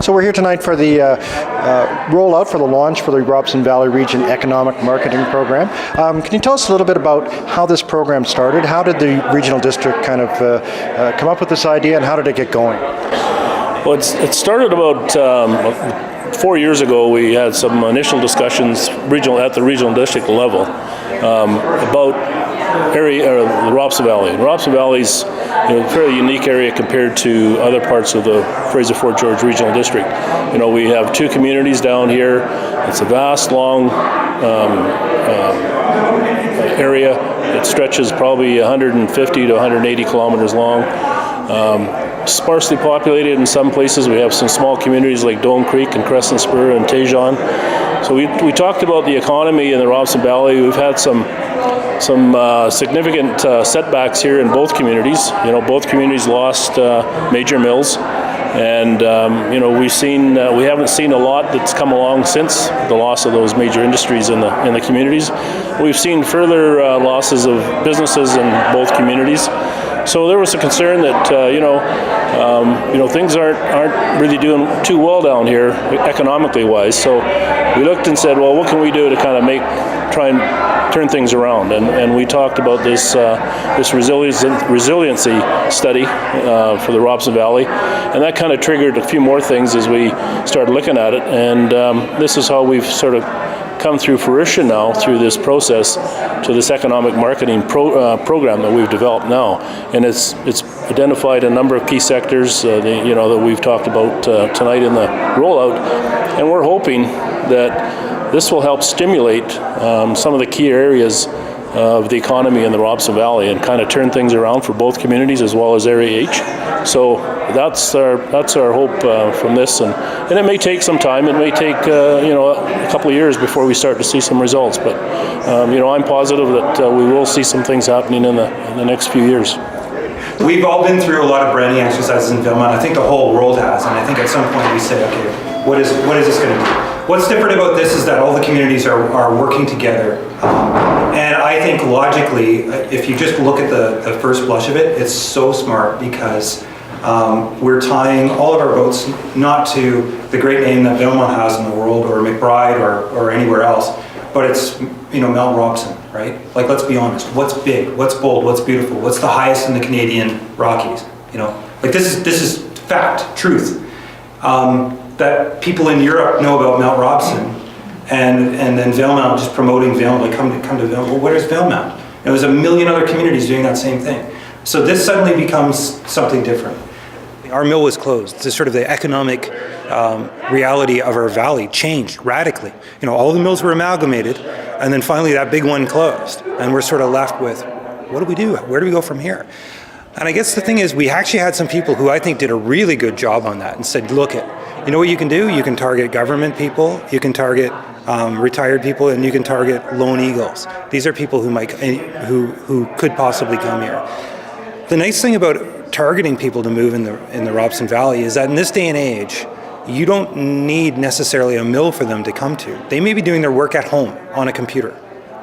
So we're here tonight for the rollout, for the launch for the Robson Valley Region Economic Marketing Program. Can you tell us a little bit about how this program started? How did the regional district kind of come up with this idea, and how did it get going? Well, it started about 4 years ago. We had some initial discussions at the regional district level about the Robson Valley. And Robson Valley's a fairly unique area compared to other parts of the Fraser Fort George Regional District. We have two communities down here. It's a vast, long area. It stretches probably 150 to 180 kilometers long. Sparsely populated in some places. We have some small communities like Dome Creek and Crescent Spur and Tejon. So we talked about the economy in the Robson Valley. We've had some significant setbacks here in both communities. Both communities lost major mills, and we haven't seen a lot that's come along since the loss of those major industries in the communities. We've seen further losses of businesses in both communities. So there was a concern that things aren't really doing too well down here economically wise. So we looked and said, well, what can we do to kind of try and turn things around? And we talked about this resiliency study for the Robson Valley, and that kind of triggered a few more things as we started looking at it. And this is how we've sort of come through fruition now through this process to this economic marketing program that we've developed now, and it's identified a number of key sectors that we've talked about tonight in the rollout, and we're hoping that this will help stimulate some of the key areas of the economy in the Robson Valley and kind of turn things around for both communities as well as Area H. So that's our hope from this, and it may take some time. It may take a couple of years before we start to see some results, but I'm positive that we will see some things happening in the next few years. We've all been through a lot of branding exercises in Valemount. I think the whole world has, and I think at some point we say, okay, what is this going to do? What's different about this is that all the communities are working together. And I think logically, if you just look at the first blush of it, it's so smart because we're tying all of our votes not to the great name that Valemount has in the world, or McBride, or anywhere else, but it's Mount Robson, right? Like, let's be honest. What's big? What's bold? What's beautiful? What's the highest in the Canadian Rockies? Like this is fact, truth. That people in Europe know about Mount Robson, and then Valemount just promoting Valemount, like come to Valemount. Well, where's Valemount? There's a million other communities doing that same thing. So this suddenly becomes something different. Our mill was closed. It's sort of the economic reality of our valley changed radically. All the mills were amalgamated, and then finally that big one closed, and we're sort of left with, what do we do? Where do we go from here? And I guess the thing is, we actually had some people who I think did a really good job on that and said, look, you know what you can do? You can target government people, you can target retired people, and you can target lone eagles. These are people who could possibly come here. The nice thing about targeting people to move in the Robson Valley is that in this day and age, you don't need necessarily a mill for them to come to. They may be doing their work at home on a computer.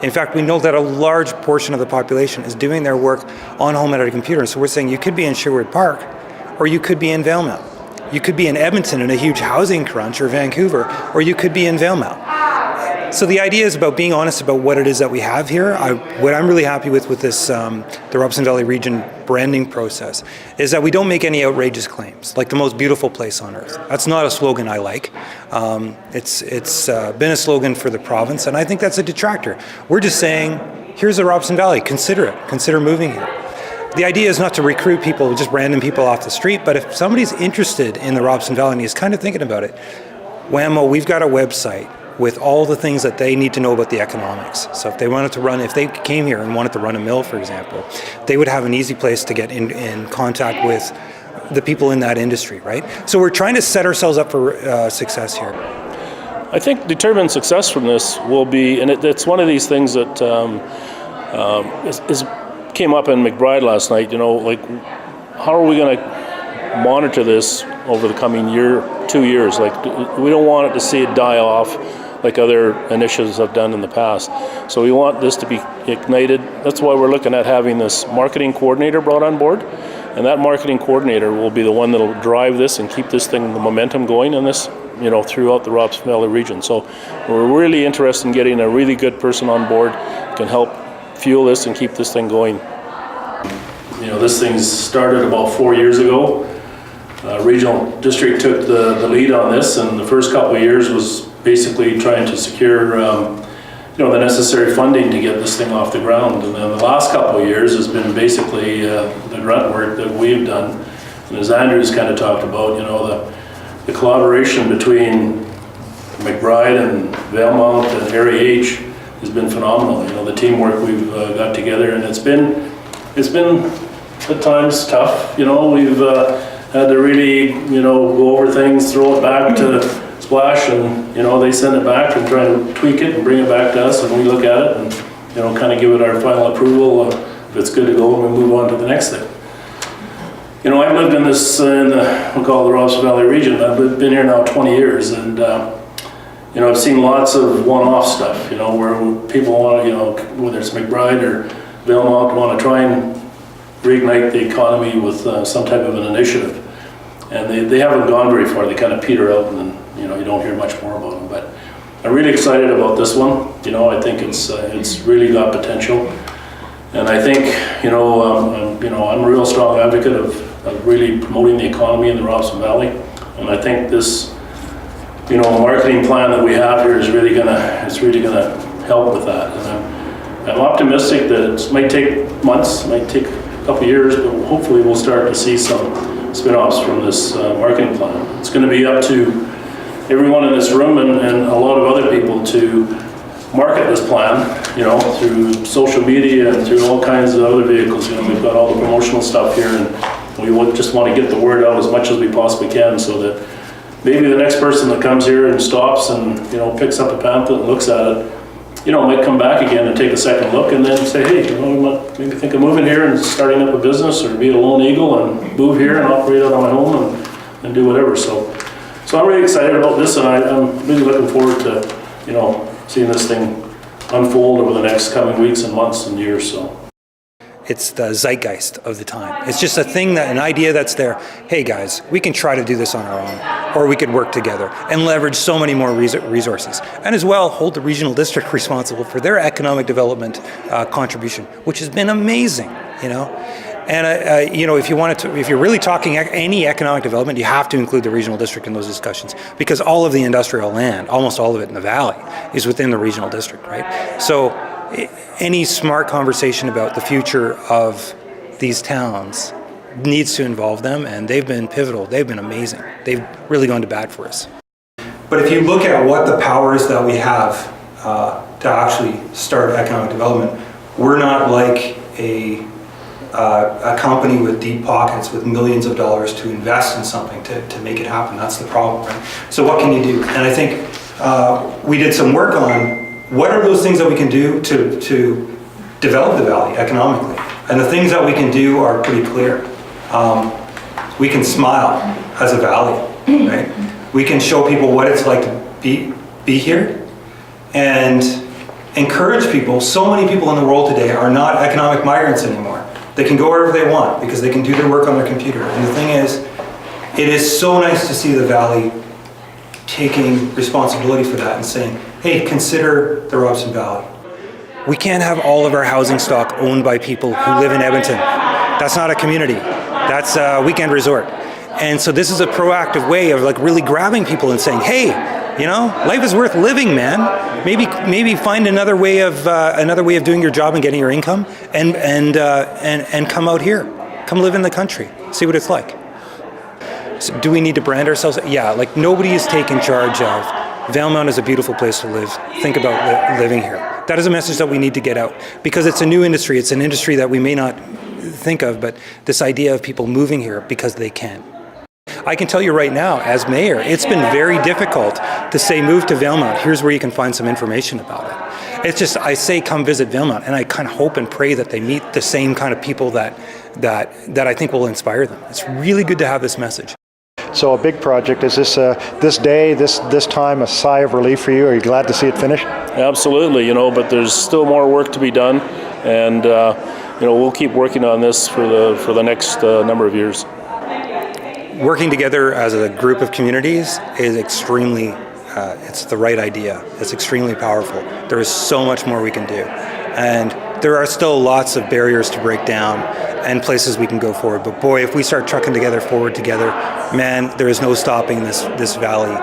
In fact, we know that a large portion of the population is doing their work on home at a computer. So we're saying you could be in Sherwood Park, or you could be in Valemount. You could be in Edmonton in a huge housing crunch, or Vancouver, or you could be in Valemount. So the idea is about being honest about what it is that we have here. What I'm really happy with this, the Robson Valley Region branding process, is that we don't make any outrageous claims, like the most beautiful place on earth. That's not a slogan I like. It's been a slogan for the province, and I think that's a detractor. We're just saying, here's the Robson Valley, consider it, consider moving here. The idea is not to recruit people, just random people off the street, but if somebody's interested in the Robson Valley and is kind of thinking about it, whammo, we've got a website with all the things that they need to know about the economics. So if they came here and wanted to run a mill, for example, they would have an easy place to get in contact with the people in that industry, right? So we're trying to set ourselves up for success here. I think determined success from this will be, and it's one of these things that came up in McBride last night, like, how are we going to monitor this over the coming year, 2 years? Like, we don't want it to see it die off like other initiatives have done in the past. So we want this to be ignited. That's why we're looking at having this marketing coordinator brought on board. And that marketing coordinator will be the one that'll drive this and keep this thing, the momentum going in this, throughout the Robson Valley region. So we're really interested in getting a really good person on board who can help fuel this and keep this thing going. This thing started about 4 years ago. Regional district took the lead on this, and the first couple of years was basically trying to secure the necessary funding to get this thing off the ground. And then the last couple of years has been basically the grunt work that we've done. And as Andrew's kind of talked about, the collaboration between McBride and Valemount and Area H has been phenomenal. The teamwork we've got together, and it's been at times tough. We've had to really go over things, throw it back to Splash, and they send it back and try to tweak it and bring it back to us, and we look at it and kind of give it our final approval if it's good to go, and we move on to the next thing. I've lived in this we call it the Robson Valley region. I've been here now 20 years, and I've seen lots of one-off stuff. Where people want whether it's McBride or Valemount want to try and reignite the economy with some type of an initiative, and they haven't gone very far. They kind of peter out, and then you don't hear much more about them. But I'm really excited about this one. I think it's really got potential, and I think I'm a real strong advocate of really promoting the economy in the Robson Valley, and I think this marketing plan that we have here is really gonna help with that. And I'm optimistic that it might take months, might take a couple of years, but hopefully we'll start to see some spin-offs from this marketing plan. It's going to be up to everyone in this room and a lot of other people to market this plan, through social media and through all kinds of other vehicles. We've got all the promotional stuff here, and we just want to get the word out as much as we possibly can, so that maybe the next person that comes here and stops and picks up a pamphlet and looks at it, might come back again and take a second look and then say, hey, we might maybe think of moving here and starting up a business, or be a lone eagle and move here and operate out of my home and do whatever. So I'm really excited about this, and I'm really looking forward to seeing this thing unfold over the next coming weeks and months and years. So it's the zeitgeist of the time. It's just an idea that's there. Hey guys, we can try to do this on our own, or we could work together and leverage so many more resources, and as well hold the regional district responsible for their economic development contribution, which has been amazing. And if you're really talking any economic development, you have to include the regional district in those discussions, because all of the industrial land, almost all of it in the valley, is within the regional district, right? So any smart conversation about the future of these towns needs to involve them, and they've been pivotal. They've been amazing. They've really gone to bat for us. But if you look at what the powers that we have to actually start economic development, we're not like a company with deep pockets with millions of dollars to invest in something to make it happen. That's the problem, right? So what can you do? And I think we did some work on what are those things that we can do to develop the valley economically. And the things that we can do are pretty clear. We can smile as a valley, right? We can show people what it's like to be here and encourage people. So many people in the world today are not economic migrants anymore. They can go wherever they want because they can do their work on their computer. And the thing is, it is so nice to see the valley taking responsibility for that and saying, hey, consider the Robson Valley. We can't have all of our housing stock owned by people who live in Edmonton. That's not a community. That's a weekend resort. And so this is a proactive way of really grabbing people and saying, hey, life is worth living, man. Maybe find another way of doing your job and getting your income, and come out here, come live in the country, see what it's like. So do we need to brand ourselves? Yeah, nobody is taking charge of Valemount is a beautiful place to live. Think about living here. That is a message that we need to get out, because it's a new industry. It's an industry that we may not think of, but this idea of people moving here because they can. I can tell you right now, as mayor, it's been very difficult to say move to Valemount. Here's where you can find some information about it. It's just, I say come visit Valemount, and I kind of hope and pray that they meet the same kind of people that I think will inspire them. It's really good to have this message. So a big project. Is this this day, this time, a sigh of relief for you? Are you glad to see it finished? Absolutely, but there's still more work to be done, and we'll keep working on this for the next number of years. Working together as a group of communities is extremely, it's the right idea. It's extremely powerful. There is so much more we can do. And there are still lots of barriers to break down and places we can go forward. But boy, if we start trucking forward together, man, there is no stopping this valley.